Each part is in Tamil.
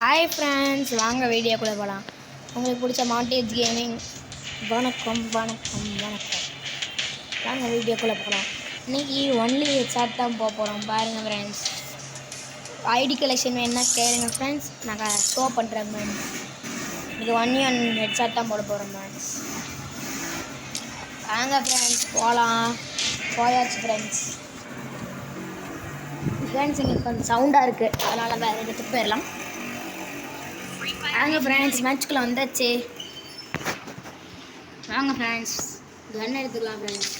ஹாய் ஃப்ரெண்ட்ஸ், வாங்க வீடியோக்குள்ளே போகலாம். உங்களுக்கு பிடிச்ச மாண்டேஜ் கேமிங் வணக்கம். வாங்க வீடியோக்குள்ளே போகலாம். இன்றைக்கி ஒன்லி ஹெட்ஷாட் தான் போகிறோம். பாருங்கள் ஃப்ரெண்ட்ஸ், ஐடி கலெக்ஷன் என்ன கேளுங்க ஃப்ரெண்ட்ஸ், நாங்கள் ஷோ பண்ணுறேன் ஃப்ரெண்ட்ஸ். இது ஒன்லி ஹெட்ஷாட் தான் போட போகிறோம் ஃப்ரெண்ட்ஸ். வாங்க ஃப்ரெண்ட்ஸ் போயாச்சு ஃப்ரெண்ட்ஸ். இங்கே கொஞ்சம் சவுண்டாக இருக்குது, அதனால் வேறு எடுத்துகிட்டு போயிடலாம். வாங்க ஃப்ரெண்ட்ஸ், மேட்ச்குள்ளே வந்தாச்சு. வாங்க ஃப்ரெண்ட்ஸ், கன் எடுத்துக்கலாம் ஃப்ரெண்ட்ஸ்.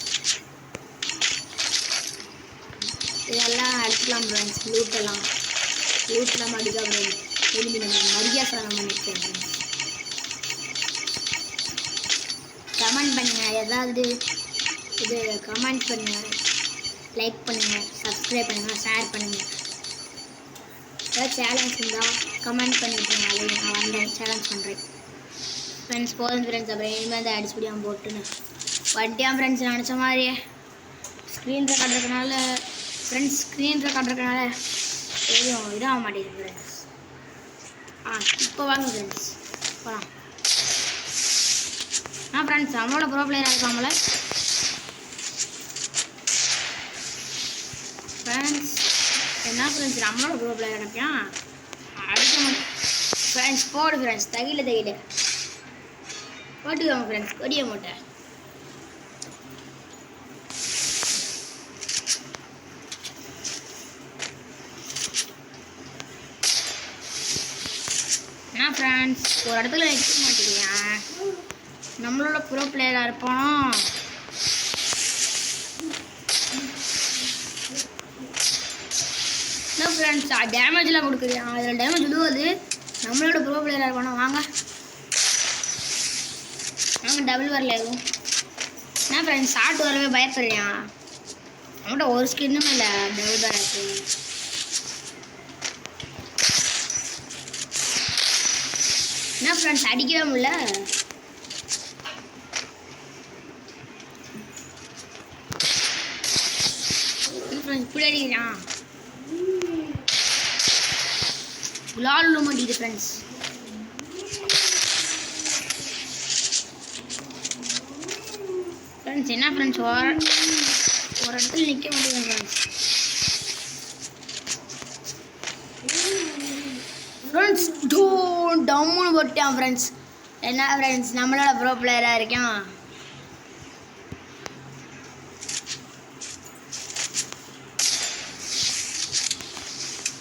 இதெல்லாம் எடுத்துக்கலாம் ஃப்ரெண்ட்ஸ். லூட்டெல்லாம் அடிக்கா ஃப்ரெண்ட்ஸ். திரும்பி நம்ம மரியாதை பண்ணியிருக்கேன் ஃப்ரெண்ட்ஸ். கமெண்ட் பண்ணுங்கள், ஏதாவது இது கமெண்ட் பண்ணுங்கள், லைக் பண்ணுங்கள், சப்ஸ்கிரைப் பண்ணுங்கள், ஷேர் பண்ணுங்கள். ஏதாவது சேலஞ்ச் இருந்தால் கமெண்ட் பண்ணிவிட்டுருங்க, அது நான் வந்தேன் சேலஞ்ச் பண்ணுறேன் ஃப்ரெண்ட்ஸ். போதும் ஃப்ரெண்ட்ஸ், அப்புறம் இனிமேல் தான் அடிச்சுடியாமல் போட்டுன்னு வட்டியான் ஃப்ரெண்ட்ஸ். நினச்ச மாதிரியே ஸ்க்ரீன் ரெக்கார்ட் இருக்கனால எதுவும் இதாக மாட்டேங்குது ஃப்ரெண்ட்ஸ். இப்போ வாங்க ஃப்ரெண்ட்ஸ் போகலாம். ஃப்ரெண்ட்ஸ், நம்மளோட ப்ரோ பிளேயராக இருக்காங்களே ஃப்ரெண்ட்ஸ். என்ன ஃப்ரெண்ட்ஸ், நம்மளோட ப்ரோ பிளேயர் நினைப்பான் அடிக்க மாட்டேன் ஃப்ரெண்ட்ஸ். போடு ஃப்ரெண்ட்ஸ், தையில போட்டுக்கோங்க ஃப்ரெண்ட்ஸ், கொடிய மூட்டை. என்ன ஃப்ரெண்ட்ஸ், ஒரு இடத்துல நிற்க மாட்டேங்க. நம்மளோட ப்ரோ பிளேயராக இருப்போம். என்ன ஃப்ரெண்ட்ஸ், டேமேஜ்லாம் கொடுக்குறியா? அதில் டேமேஜ் விழுவாது. நம்மளோட ப்ரோ பிளேயராக இருக்கணும். வாங்க டபுள் வரல எதுவும். என்ன ஃப்ரெண்ட்ஸ், ஷார்ட் வரவே பயப்படுறியா? நம்மகிட்ட ஒரு ஸ்கின்னும் இல்லை, டபுள் பேர் இருக்கு. என்ன ஃப்ரெண்ட்ஸ், அடிக்கவே முடியல. இப்படி அடிக்கிறான், விளாட மாட்டேங்குது ஃப்ரெண்ட்ஸ். ஃப்ரெண்ட்ஸ் என்ன ஃப்ரெண்ட்ஸ், ஒரு இடத்துல நிற்க மாட்டேங்குது ஃப்ரெண்ட்ஸ். டம்முன்னு போட்டான் ஃப்ரெண்ட்ஸ். என்ன ஃப்ரெண்ட்ஸ், நம்மளோட ப்ரோ பிளேயராக இருக்கான்.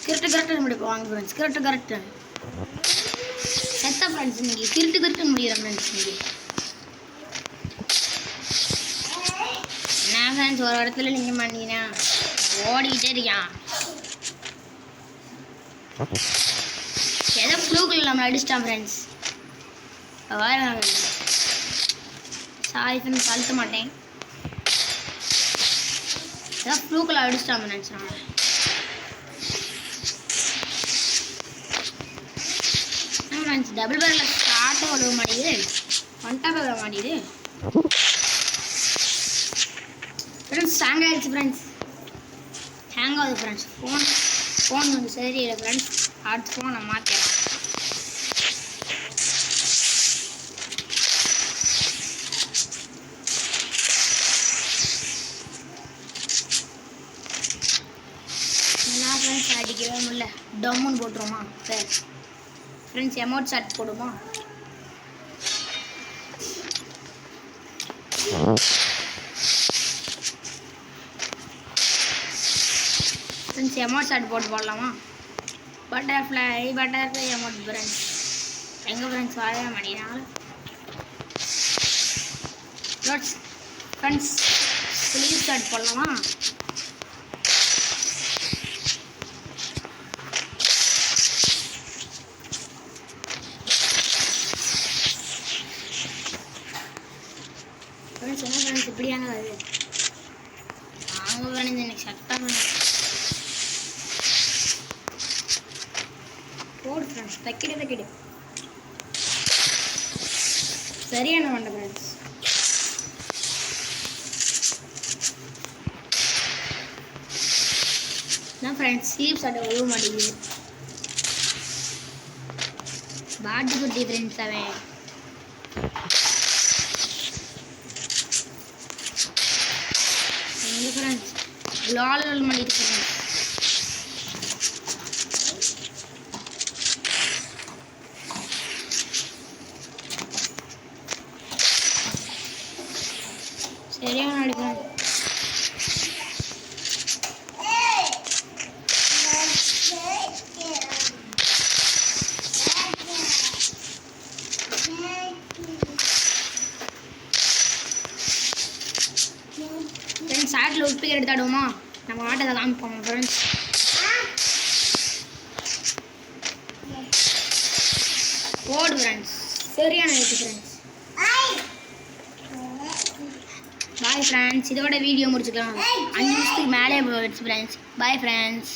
கரெக்டாக முடிப்போம். வாங்க ஃப்ரெண்ட்ஸ், கரெக்டாக செத்த ஃப்ரெண்ட்ஸ். இன்னைக்கு கிருட்டு முடிகிற ஃப்ரெண்ட்ஸ். இன்னைக்கு என்ன ஃப்ரெண்ட்ஸ், ஒரு இடத்துல நிற்க மாட்டீங்கன்னா ஓடிக்கிட்டே இருக்கான். ஏதோ ஃப்ளூக்கில் நம்மளை அடிச்சிட்டான் ஃப்ரெண்ட்ஸ். சாரி ஃப்ரெண்ட்ஸ், அழுத்த மாட்டேன். ஏதோ ஃப்ளூக்கில் அடிச்சிட்டான் ஃப்ரெண்ட்ஸ். ஃப்ரெண்ட்ஸ், டபுள் பேரில் ஸ்டார்ட்டும் விழுவ மாட்டேங்குது, ஒன்டாக விழ மாட்டேங்குது ஃப்ரெண்ட்ஸ். ஹேங் ஆகிடுச்சு ஃப்ரெண்ட்ஸ், ஹேங் ஆகுது ஃப்ரெண்ட்ஸ். ஃபோன் வந்து சரியில்லை ஃப்ரெண்ட்ஸ். அடுத்த ஃபோனை மாற்றிடலாம். என்ன ஃப்ரெண்ட்ஸ், அடிக்கவே முடியல. டம்முன்னு போட்டுருமா? சரி ஃப்ரெண்ட்ஸ், எமோட் ஷாட் போடுமா? ஃப்ரெண்ட்ஸ், எமோட் ஷாட் போடலாமா? Butterfly emote friends. எங்கள் ஃப்ரெண்ட்ஸ் வரவே மாட்டேங்கிறாங்க ஃப்ரெண்ட்ஸ். ஸ்லீவ் ஷாட் போடலாமா? ஃப்ரெண்ட்ஸ் என்ன ஃப்ரெண்ட்ஸ், இப்படியாங்க அது வாங்க ஃப்ரெண்ட்ஸ். எனக்கு சட்டாக போடு ஃப்ரெண்ட்ஸ், தைக்கிடு சரியான வேண்டாம் ஃப்ரெண்ட்ஸ். நான் ஃப்ரெண்ட்ஸ் ஸ்லீவ் ஷாட் விழுவ மாட்டேங்குது. பாட்டு குட்டி ஃப்ரெண்ட்ஸ் அவன். ஃப்ரெண்ட்ஸ் லால் பண்ணிட்டு ஃப்ரெண்ட்ஸ். சரியா நடிக்கிறேன். ஃப்ரெண்ட்ஸ் ஆட்டில் உப்பு எடுத்தாடுவோமா? நம்ம ஆட்டத்தை காமிப்போம் ஃப்ரெண்ட்ஸ். ஓடு ஃப்ரெண்ட்ஸ். சரியான நைட்டு ஃப்ரெண்ட்ஸ். Bye friends. இதோட வீடியோ முடிச்சுக்கலாம். 5 நிமிஷத்துக்கு மேலே போயிடுச்சு ஃப்ரெண்ட்ஸ். Bye friends.